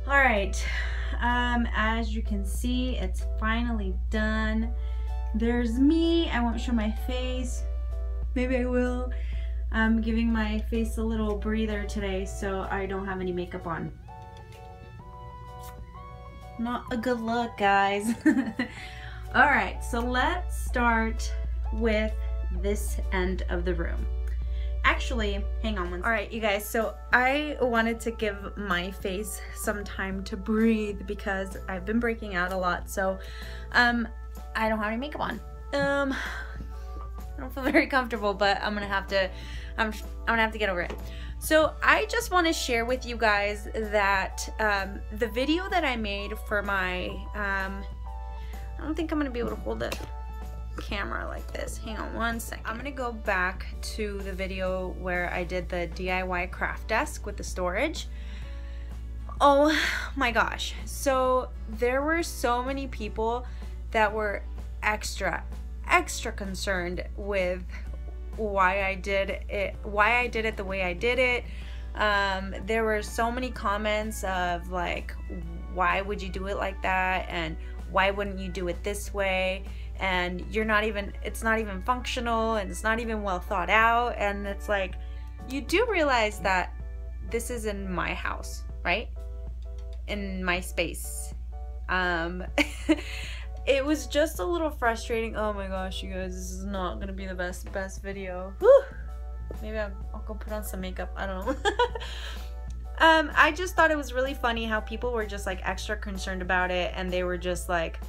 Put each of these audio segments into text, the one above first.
All right, as you can see, it's finally done. There's me. I won't show my face. Maybe I will. I'm giving my face a little breather today so I don't have any makeup on. Not a good look, guys. All right, so let's start with this end of the room. Actually, hang on one second. All right, you guys, so I wanted to give my face some time to breathe because I've been breaking out a lot, so I don't have any makeup on. I don't feel very comfortable, but I'm gonna have to get over it. So I just want to share with you guys that the video that I made for my I don't think I'm gonna be able to hold the camera like this. Hang on one second. I'm gonna go back to the video where I did the DIY craft desk with the storage. Oh my gosh, so there were so many people that were extra concerned with why I did it the way I did it. There were so many comments of like, why would you do it like that, and why wouldn't you do it this way, and it's not even functional, and it's not even well thought out. And it's like, you do realize that this is in my house, right? In my space. It was just a little frustrating. Oh my gosh, you guys, this is not gonna be the best video. Whew. Maybe I'll go put on some makeup, I don't know. I just thought it was really funny how people were just like extra concerned about it, and they were just like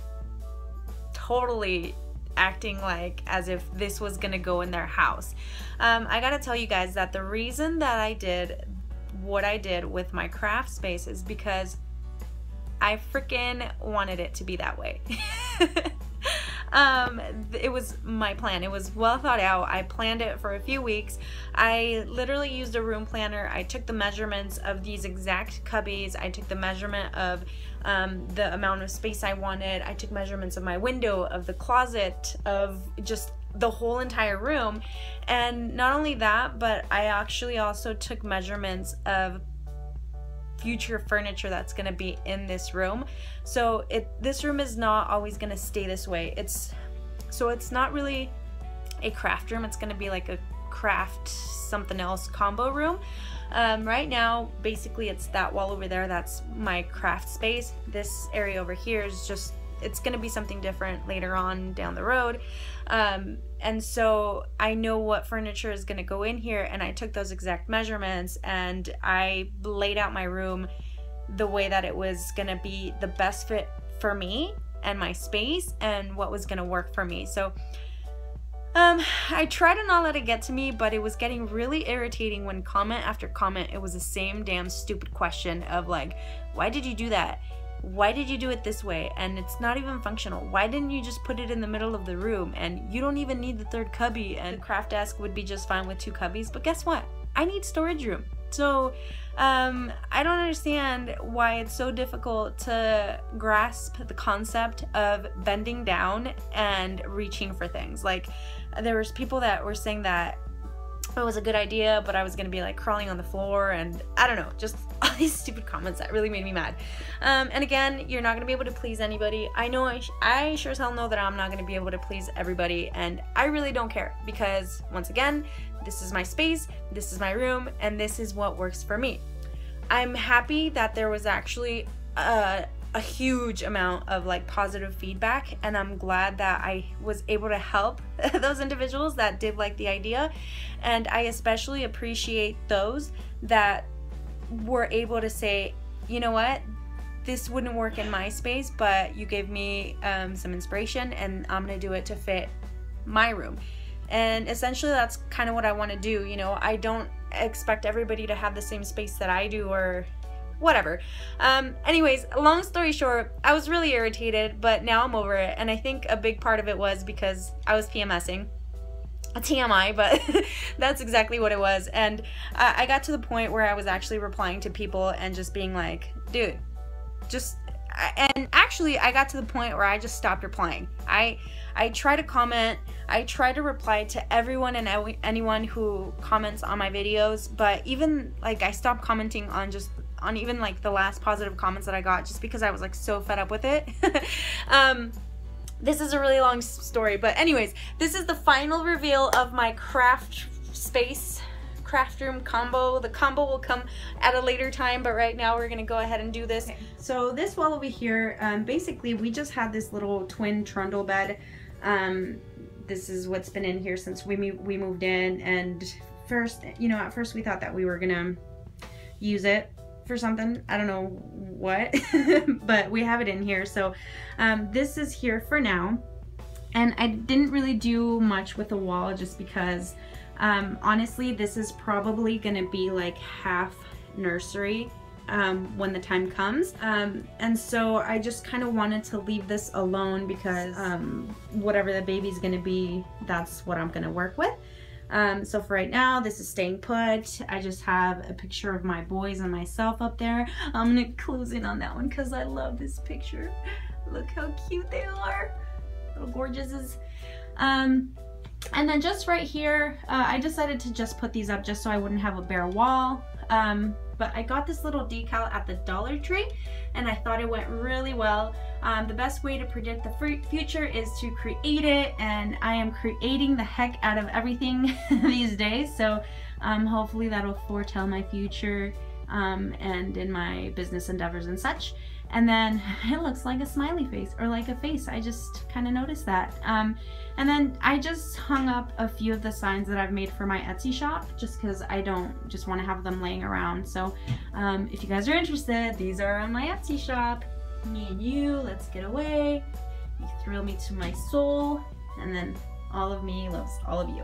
totally acting like as if this was gonna go in their house. I gotta tell you guys that the reason that I did what I did with my craft space is because I freaking wanted it to be that way. It was my plan. It was well thought out. I planned it for a few weeks. I literally used a room planner. I took the measurements of these exact cubbies. I took the measurement of the amount of space I wanted. I took measurements of my window, of the closet, of just the whole entire room. And not only that, but I actually also took measurements of future furniture that's going to be in this room. So this room is not always going to stay this way. It's not really a craft room. It's going to be like a craft something else combo room. Right now, basically, it's that wall over there. That's my craft space. This area over here is just, it's going to be something different later on down the road. And so I know what furniture is going to go in here, and I took those exact measurements and I laid out my room the way that it was going to be the best fit for me and my space and what was going to work for me. So I try to not let it get to me, but it was getting really irritating when comment after comment, it was the same damn stupid question of like, why did you do that? Why did you do it this way? And it's not even functional. Why didn't you just put it in the middle of the room? And you don't even need the third cubby, and the craft desk would be just fine with 2 cubbies. But guess what? I need storage room. So I don't understand why it's so difficult to grasp the concept of bending down and reaching for things. Like, there was people that were saying that it was a good idea, but I was gonna be like crawling on the floor, and I don't know, just all these stupid comments that really made me mad. And again, you're not gonna be able to please anybody. I know I sure as hell know that I'm not gonna be able to please everybody, and I really don't care, because once again, this is my space, this is my room, and this is what works for me. I'm happy that there was actually a huge amount of like positive feedback, and I'm glad that I was able to help those individuals that did like the idea. And I especially appreciate those that were able to say, you know what, this wouldn't work in my space, but you gave me some inspiration, and I'm gonna do it to fit my room. And essentially that's kind of what I want to do. You know, I don't expect everybody to have the same space that I do, or whatever. Anyways, long story short, I was really irritated, but now I'm over it. And I think a big part of it was because I was PMSing. A TMI, but that's exactly what it was. And I got to the point where I was actually replying to people and just being like, dude, just, and actually I got to the point where I just stopped replying. I try to comment, I try to reply to everyone and anyone who comments on my videos, but even like I stopped commenting on just on even like the last positive comments that I got, just because I was like so fed up with it. This is a really long story, but anyways, this is the final reveal of my craft space, craft room combo. The combo will come at a later time, but right now we're gonna go ahead and do this. Okay. So this wall over here, basically we just had this little twin trundle bed. This is what's been in here since we moved in, and first, you know, at first we thought that we were gonna use it for something, I don't know what, but we have it in here. So this is here for now, and I didn't really do much with the wall just because honestly this is probably gonna be like half nursery when the time comes, and so I just kind of wanted to leave this alone because whatever the baby's gonna be, that's what I'm gonna work with. So for right now, this is staying put. I just have a picture of my boys and myself up there. I'm gonna close in on that one because I love this picture. Look how cute they are, little gorgeouses. And then just right here, I decided to just put these up just so I wouldn't have a bare wall. But I got this little decal at the Dollar Tree, and I thought it went really well. The best way to predict the future is to create it, and I am creating the heck out of everything these days, so hopefully that'll foretell my future and in my business endeavors and such. And then it looks like a smiley face, or like a face. I just kind of noticed that. And then I just hung up a few of the signs that I've made for my Etsy shop, just because I don't just want to have them laying around. So if you guys are interested, these are on my Etsy shop. Me and you, let's get away. You thrill me to my soul, and then all of me loves all of you.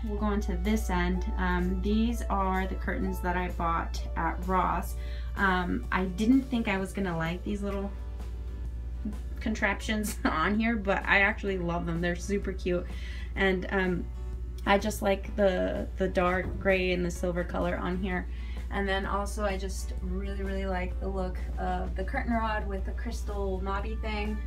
We'll go on to this end. These are the curtains that I bought at Ross. I didn't think I was gonna like these little contraptions on here, but I actually love them. They're super cute, and I just like the dark gray and the silver color on here. And then also I just really like the look of the curtain rod with the crystal knobby thing.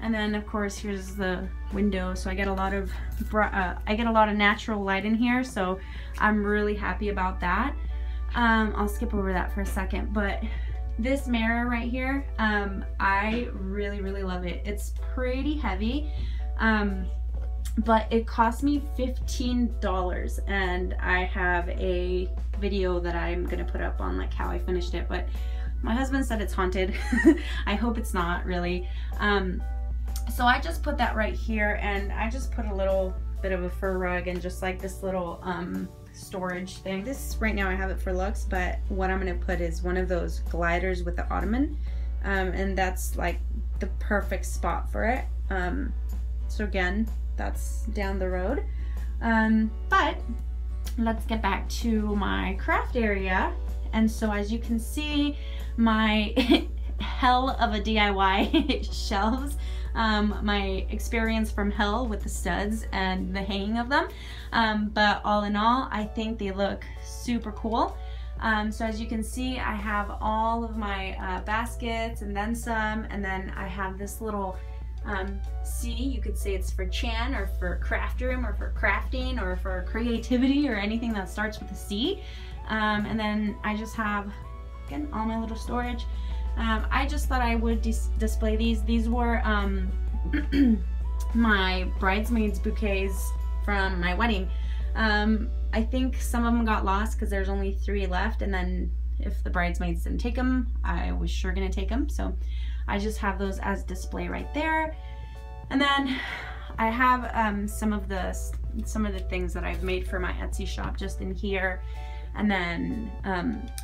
And then of course here's the window, so I get a lot of natural light in here, so I'm really happy about that. I'll skip over that for a second, but this mirror right here, I really love it. It's pretty heavy, but it cost me $15, and I have a video that I'm gonna put up on like how I finished it, but my husband said it's haunted. I hope it's not really. So I just put that right here, and I just put a little bit of a fur rug and just like this little storage thing. This right now I have it for looks, but what I'm gonna put is one of those gliders with the ottoman, and that's like the perfect spot for it. So again, that's down the road, but let's get back to my craft area. And so as you can see, my hell of a DIY shelves, my experience from hell with the studs and the hanging of them, but all in all I think they look super cool. So as you can see, I have all of my baskets and then some, and then I have this little C. You could say it's for Chan, or for craft room, or for crafting, or for creativity, or anything that starts with a C. And then I just have, again, all my little storage. I just thought I would display these. These were my Bridesmaids Bouquets from my wedding. I think some of them got lost because there's only 3 left, and then if the bridesmaids didn't take them, I was sure gonna take them. So I just have those as display right there. And then I have some of the things that I've made for my Etsy shop just in here, and then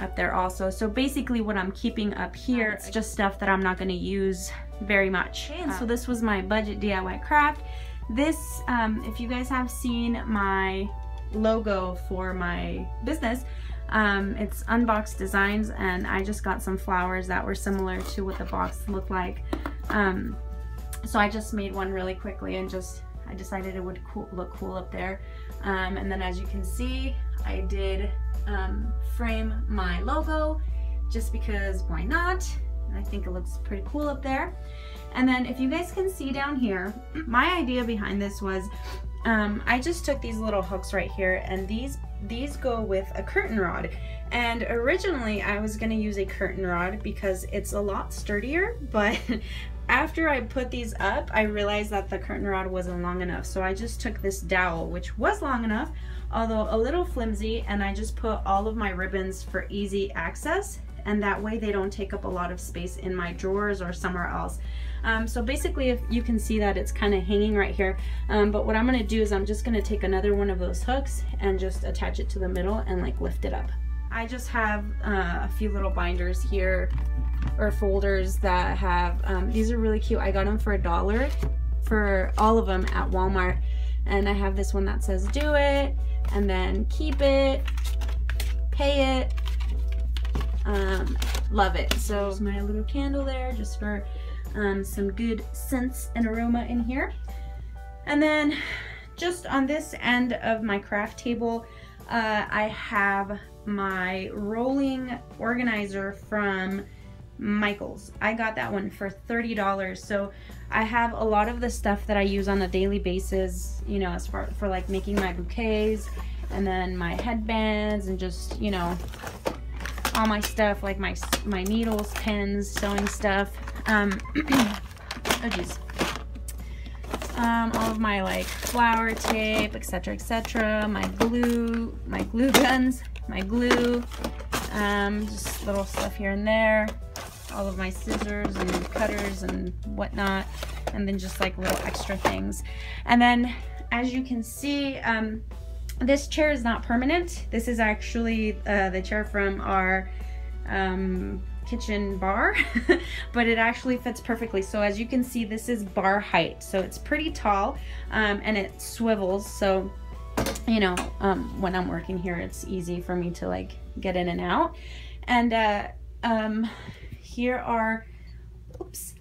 up there also. So basically what I'm keeping up here, it's just stuff that I'm not going to use very much. And so this was my budget DIY craft. This, if you guys have seen my logo for my business, it's Unboxed Designs, and I just got some flowers that were similar to what the box looked like. So I just made one really quickly, and I decided it would look cool up there. And then as you can see, I did frame my logo just because why not? I think it looks pretty cool up there. And then if you guys can see down here, my idea behind this was I just took these little hooks right here, and these go with a curtain rod. And originally I was gonna use a curtain rod because it's a lot sturdier, but after I put these up, I realized that the curtain rod wasn't long enough. So I just took this dowel, which was long enough, although a little flimsy, and I just put all of my ribbons for easy access, and that way they don't take up a lot of space in my drawers or somewhere else. So basically, if you can see that it's kind of hanging right here, but what I'm gonna do is I'm just gonna take another one of those hooks and just attach it to the middle and like lift it up. I just have a few little binders here, or folders that have, these are really cute. I got them for $1 for all of them at Walmart. And I have this one that says do it, and then keep it, pay it, love it. So there's my little candle there just for some good scents and aroma in here. And then just on this end of my craft table, I have my rolling organizer from Michaels. I got that one for $30. So I have a lot of the stuff that I use on a daily basis, you know, as far for like making my bouquets, and then my headbands, and just, you know, all my stuff like my needles, pens, sewing stuff. Oh geez. All of my like flower tape, etc., etc. My glue guns, my glue, just little stuff here and there. All of my scissors and cutters and whatnot, and then just like little extra things. And then, as you can see, this chair is not permanent. This is actually the chair from our kitchen bar, but it actually fits perfectly. So as you can see, this is bar height, so it's pretty tall, and it swivels, so you know, when I'm working here, it's easy for me to like get in and out. And here are, oops,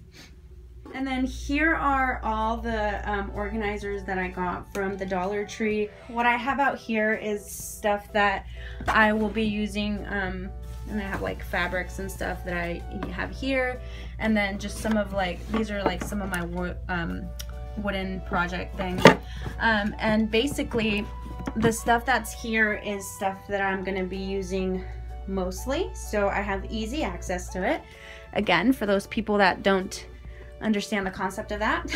and then here are all the organizers that I got from the Dollar Tree. What I have out here is stuff that I will be using, and I have like fabrics and stuff that I have here, and then just some of like, these are like some of my wooden project things, and basically the stuff that's here is stuff that I'm gonna be using mostly, so I have easy access to it. Again, for those people that don't understand the concept of that.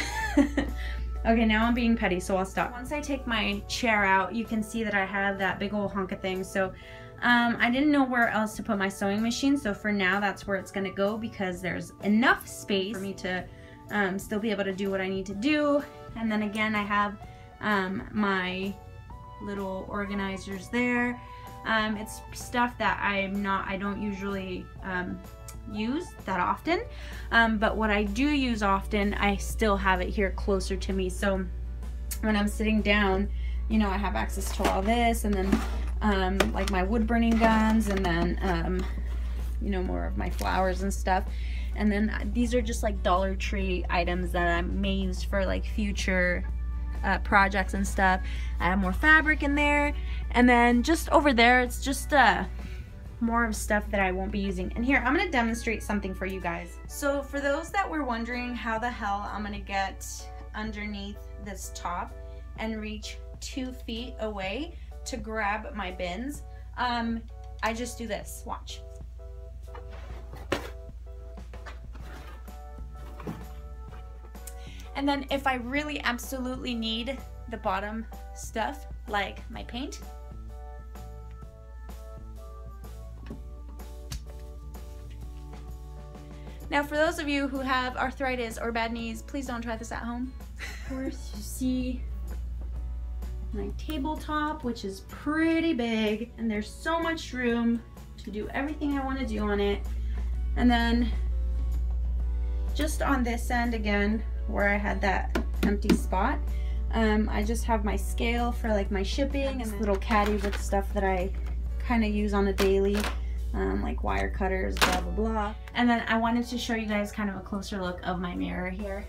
Okay, now I'm being petty, so I'll stop. Once I take my chair out, you can see that I have that big old hunk of thing. So I didn't know where else to put my sewing machine, so for now that's where it's gonna go, because there's enough space for me to still be able to do what I need to do. And then again, I have my little organizers there. It's stuff that I don't usually use that often, but what I do use often, I still have it here closer to me. So when I'm sitting down, you know, I have access to all this, and then like my wood burning guns, and then you know, more of my flowers and stuff. And then these are just like Dollar Tree items that I may use for like future projects and stuff. I have more fabric in there, and then just over there, it's just more of stuff that I won't be using. And here, I'm gonna demonstrate something for you guys. So for those that were wondering how the hell I'm gonna get underneath this top and reach 2 feet away to grab my bins, I just do this, watch. And then if I really absolutely need the bottom stuff, like my paint, now for those of you who have arthritis or bad knees, please don't try this at home. Of course, you see my tabletop, which is pretty big, and there's so much room to do everything I want to do on it. And then just on this end again, where I had that empty spot, I just have my scale for like my shipping, and this little caddy with stuff that I kind of use on a daily, like wire cutters, blah blah blah. And then I wanted to show you guys kind of a closer look of my mirror here.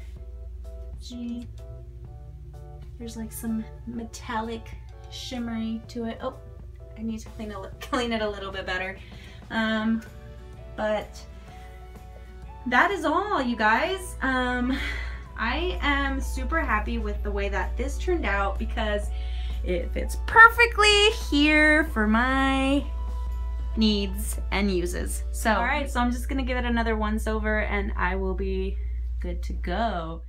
Gee, there's like some metallic shimmery to it. Oh, I need to clean it a little bit better. But that is all, you guys. I am super happy with the way that this turned out because it fits perfectly here for my needs and uses. So, all right, so I'm just gonna give it another once over and I will be good to go.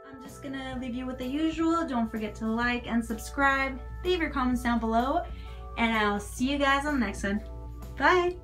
I'm just gonna leave you with the usual. Don't forget to like and subscribe. Leave your comments down below, and I'll see you guys on the next one. Bye!